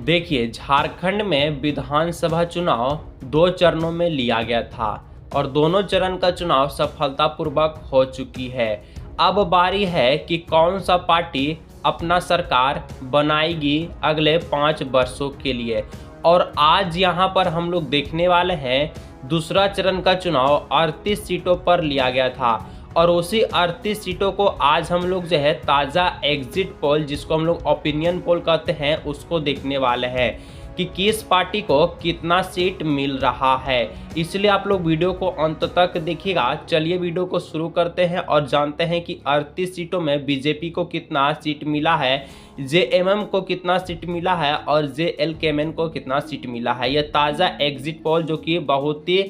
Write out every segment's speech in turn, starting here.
देखिए, झारखंड में विधानसभा चुनाव 2 चरणों में लिया गया था और दोनों चरण का चुनाव सफलतापूर्वक हो चुकी है। अब बारी है कि कौन सा पार्टी अपना सरकार बनाएगी अगले 5 वर्षों के लिए। और आज यहाँ पर हम लोग देखने वाले हैं दूसरा चरण का चुनाव 38 सीटों पर लिया गया था और उसी 38 सीटों को आज हम लोग जो है ताज़ा एग्जिट पोल, जिसको हम लोग ओपिनियन पोल कहते हैं, उसको देखने वाले हैं कि किस पार्टी को कितना सीट मिल रहा है। इसलिए आप लोग वीडियो को अंत तक देखिएगा। चलिए वीडियो को शुरू करते हैं और जानते हैं कि 38 सीटों में बीजेपी को कितना सीट मिला है, जेएमएम को कितना सीट मिला है और जेएलकेएमएन को कितना सीट मिला है। यह ताज़ा एग्जिट पोल जो कि बहुत ही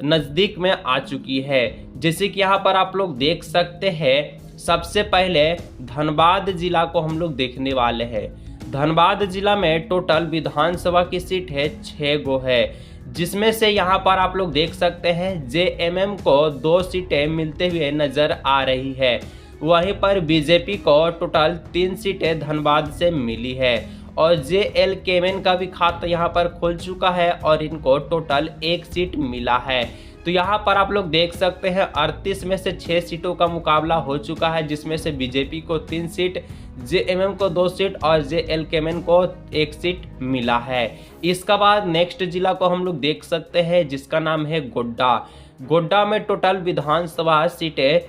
नज़दीक में आ चुकी है। जैसे कि यहाँ पर आप लोग देख सकते हैं, सबसे पहले धनबाद जिला को हम लोग देखने वाले हैं। धनबाद जिला में टोटल विधानसभा की सीट है 6 गो है, जिसमें से यहाँ पर आप लोग देख सकते हैं जेएमएम को 2 सीटें मिलते हुए नजर आ रही है। वहीं पर बीजेपी को टोटल 3 सीटें धनबाद से मिली है और जेएलकेएमएन का भी खाता यहाँ पर खुल चुका है और इनको टोटल 1 सीट मिला है। तो यहाँ पर आप लोग देख सकते हैं 38 में से 6 सीटों का मुकाबला हो चुका है, जिसमें से बीजेपी को 3 सीट, जेएमएम को 2 सीट और जेएलकेएमएन को 1 सीट मिला है। इसके बाद नेक्स्ट जिला को हम लोग देख सकते हैं, जिसका नाम है गोड्डा। गोड्डा में टोटल विधानसभा सीटें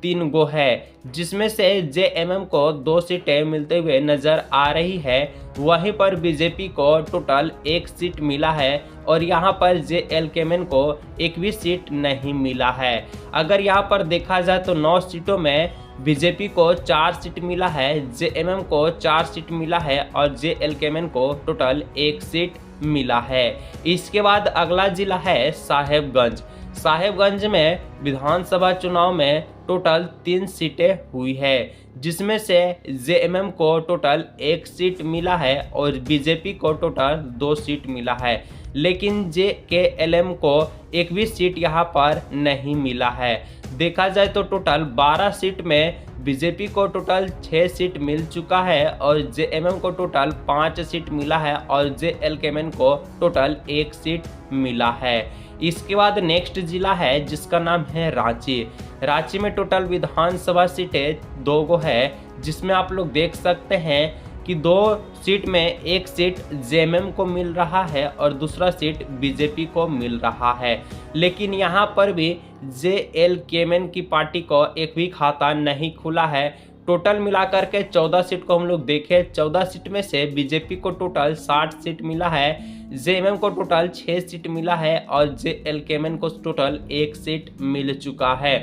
3 गो है, जिसमें से जेएमएम को 2 सीटें मिलते हुए नजर आ रही है। वहीं पर बीजेपी को टोटल 1 सीट मिला है और यहाँ पर जेएलकेएमएन को 1 भी सीट नहीं मिला है। अगर यहाँ पर देखा जाए तो 9 सीटों में बीजेपी को 4 सीट मिला है, जेएमएम को 4 सीट मिला है और जेएलकेएमएन को टोटल 1 सीट मिला है। इसके बाद अगला जिला है साहेबगंज। साहेबगंज में विधानसभा चुनाव में टोटल 3 सीटें हुई है, जिसमें से जेएमएम को टोटल 1 सीट मिला है और बीजेपी को टोटल 2 सीट मिला है, लेकिन जेकेएलएम को 1 भी सीट यहाँ पर नहीं मिला है। देखा जाए तो टोटल 12 सीट में बीजेपी को टोटल 6 सीट मिल चुका है और जेएमएम को टोटल 5 सीट मिला है और जेएलकेएमएन को टोटल 1 सीट मिला है। इसके बाद नेक्स्ट जिला है, जिसका नाम है रांची। रांची में टोटल विधानसभा सीटें 2 गो है, जिसमें आप लोग देख सकते हैं कि 2 सीट में 1 सीट जेएमएम को मिल रहा है और दूसरा सीट बीजेपी को मिल रहा है। लेकिन यहाँ पर भी जेएलकेएमएन की पार्टी को 1 भी खाता नहीं खुला है। टोटल मिलाकर के 14 सीट को हम लोग देखें, 14 सीट में से बीजेपी को टोटल 60 सीट मिला है, जेएमएम को टोटल 6 सीट मिला है और जेएलकेएमएन को टोटल 1 सीट मिल चुका है।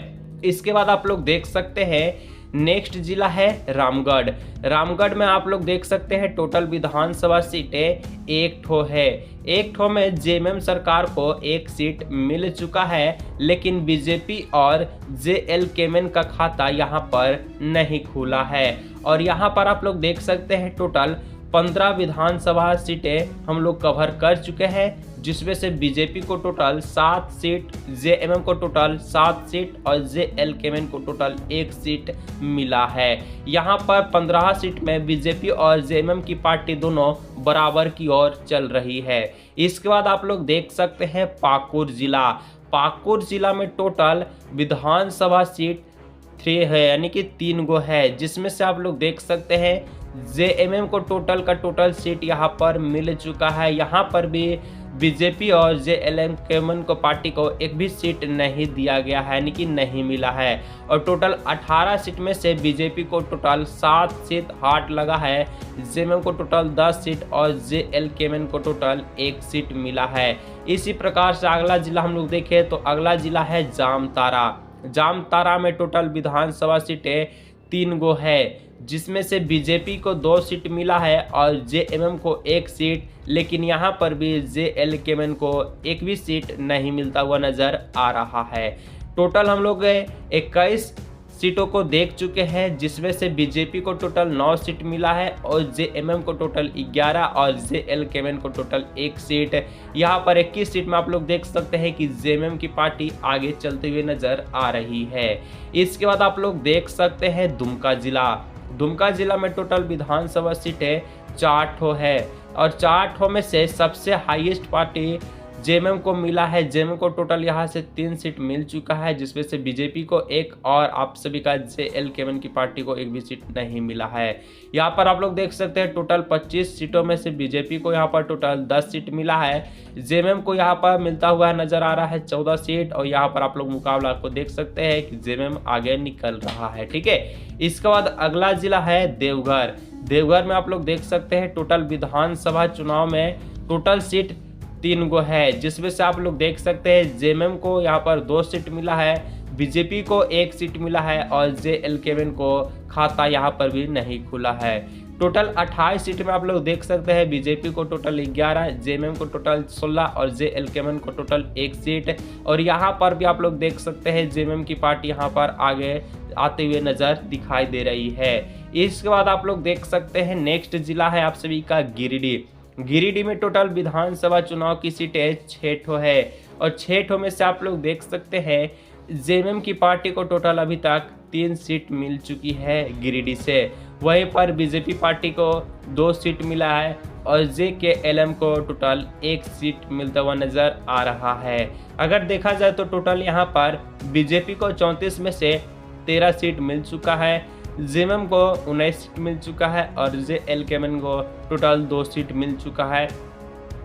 इसके बाद आप लोग देख सकते हैं नेक्स्ट जिला है रामगढ़। रामगढ़ में आप लोग देख सकते हैं टोटल विधानसभा सीटें 1 ठो है। 1 ठो में जेएमएम सरकार को 1 सीट मिल चुका है, लेकिन बीजेपी और जेएलकेएमएन का खाता यहाँ पर नहीं खुला है। और यहाँ पर आप लोग देख सकते हैं टोटल 15 विधानसभा सीटें हम लोग कवर कर चुके हैं, जिसमें से बीजेपी को टोटल 7 सीट, जेएमएम को टोटल 7 सीट और जेएलकेएमएन को टोटल 1 सीट मिला है। यहाँ पर 15 सीट में बीजेपी और जेएमएम की पार्टी दोनों बराबर की ओर चल रही है। इसके बाद आप लोग देख सकते हैं पाकुड़ जिला। पाकुड़ जिला में टोटल विधानसभा सीट 3 है, यानी कि 3 गो है, जिसमें से आप लोग देख सकते हैं जेएमएम को टोटल का टोटल सीट यहाँ पर मिल चुका है। यहाँ पर भी बीजेपी और जेएलकेएमएन को पार्टी को 1 भी सीट नहीं दिया गया है, यानी कि नहीं मिला है। और टोटल 18 सीट में से बीजेपी को टोटल 7 सीट हाथ लगा है, जेएमएम को टोटल 10 सीट और जेएलकेएमएन को टोटल 1 सीट मिला है। इसी प्रकार से अगला जिला हम लोग देखें तो अगला जिला है जामताड़ा। जामताड़ा में टोटल विधानसभा सीटें 3 गो है, जिसमें से बीजेपी को 2 सीट मिला है और जेएमएम को 1 सीट, लेकिन यहाँ पर भी जेएलकेएमएन को 1 भी सीट नहीं मिलता हुआ नजर आ रहा है। टोटल हम लोग 21 सीटों को देख चुके हैं, जिसमें से बीजेपी को टोटल 9 सीट मिला है और जेएमएम को टोटल 11 और जेएलकेएमएन को टोटल 1 सीट। यहाँ पर 21 सीट में आप लोग देख सकते हैं कि जेएमएम की पार्टी आगे चलते हुए नजर आ रही है। इसके बाद आप लोग देख सकते हैं दुमका जिला। दुमका जिला में टोटल विधानसभा सीटें 4 ठो है और 4 में से सबसे हाईएस्ट पार्टी जेएमएम को मिला है। जेएमएम को टोटल यहाँ से 3 सीट मिल चुका है, जिसमें से बीजेपी को 1 और आप सभी का JL-K-1 की पार्टी को 1 भी सीट नहीं मिला है। यहाँ पर आप लोग देख सकते हैं टोटल 25 सीटों में से बीजेपी को यहाँ पर टोटल 10 सीट मिला है। जेएमएम को यहाँ पर मिलता हुआ नजर आ रहा है 14 सीट, और यहाँ पर आप लोग मुकाबला को देख सकते हैं कि जेएमएम आगे निकल रहा है। ठीक है, इसके बाद अगला जिला है देवघर। देवघर में आप लोग देख सकते हैं टोटल विधानसभा चुनाव में टोटल सीट 3 गो है, जिसमें से आप लोग देख सकते हैं जेएमएम को यहाँ पर 2 सीट मिला है, बीजेपी को 1 सीट मिला है और JL-K-1 को खाता यहाँ पर भी नहीं खुला है। टोटल 28 सीट में आप लोग देख सकते हैं बीजेपी को टोटल 11, जेएमएम को टोटल 16 और JL-K-1 को टोटल 1 सीट। और यहाँ पर भी आप लोग देख सकते हैं जेएमएम की पार्टी यहाँ पर आगे आते हुए नजर दिखाई दे रही है। इसके बाद आप लोग देख सकते हैं नेक्स्ट जिला है आप सभी का गिरिडीह। गिरिडीह में टोटल विधानसभा चुनाव की सीटें 6 है, और 6 में से आप लोग देख सकते हैं जेएमएम की पार्टी को टोटल अभी तक 3 सीट मिल चुकी है गिरिडीह से। वहीं पर बीजेपी पार्टी को 2 सीट मिला है और JK-LM को टोटल 1 सीट मिलता हुआ नजर आ रहा है। अगर देखा जाए तो टोटल यहाँ पर बीजेपी को 34 में से 13 सीट मिल चुका है, जेएमएम को 19 सीट मिल चुका है और JL-K-1 को टोटल 2 सीट मिल चुका है,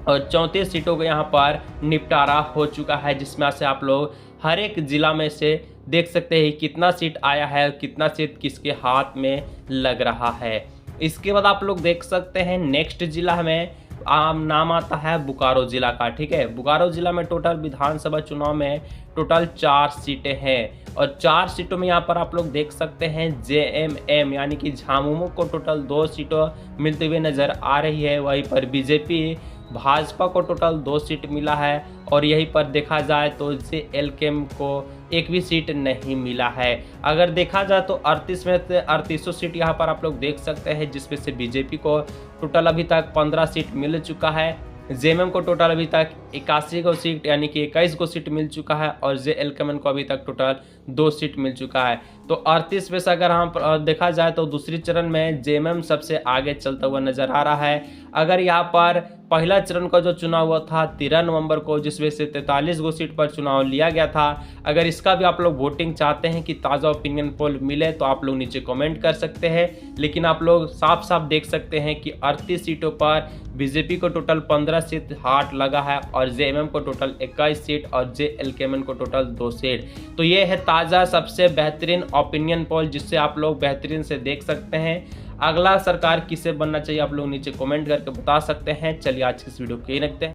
और 34 सीटों को यहाँ पर निपटारा हो चुका है, जिसमें से आप लोग हर एक जिला में से देख सकते हैं कितना सीट आया है और कितना सीट किसके हाथ में लग रहा है। इसके बाद आप लोग देख सकते हैं नेक्स्ट जिला में नाम आता है बोकारो जिला का। ठीक है, बोकारो जिला में टोटल विधानसभा चुनाव में टोटल 4 सीटें हैं, और 4 सीटों में यहाँ पर आप लोग देख सकते हैं JMM यानी कि झामुमो को टोटल 2 सीटों मिलते हुए नजर आ रही है। वहीं पर बीजेपी भाजपा को टोटल 2 सीट मिला है, और यहीं पर देखा जाए तो JL-K-1 को 1 भी सीट नहीं मिला है। अगर देखा जाए तो 38 में से 38 सीट यहाँ पर आप लोग देख सकते हैं, जिसमें से बीजेपी को टोटल अभी तक 15 सीट मिल चुका है, जेएमएम को टोटल अभी तक 81 को सीट यानी कि 21 को सीट मिल चुका है, और JL-K-1 को अभी तक टोटल 2 सीट मिल चुका है। तो 38 में से अगर हम देखा जाए तो दूसरी चरण में जेएमएम सबसे आगे चलता हुआ नजर आ रहा है। अगर यहाँ पर पहला चरण का जो चुनाव हुआ था 13 नवंबर को, जिसमें से 43 गो सीट पर चुनाव लिया गया था, अगर इसका भी आप लोग वोटिंग चाहते हैं कि ताज़ा ओपिनियन पोल मिले तो आप लोग नीचे कमेंट कर सकते हैं। लेकिन आप लोग साफ साफ देख सकते हैं कि 38 सीटों पर बीजेपी को टोटल 15 सीट हाथ लगा है, और जेएमएम को टोटल 21 सीट और JL-K-1 को टोटल 2 सीट। तो ये है ताज़ा सबसे बेहतरीन ओपिनियन पोल, जिससे आप लोग बेहतरीन से देख सकते हैं अगला सरकार किसे बनना चाहिए। आप लोग नीचे कमेंट करके बता सकते हैं। चलिए आज की इस वीडियो को यही रखते हैं।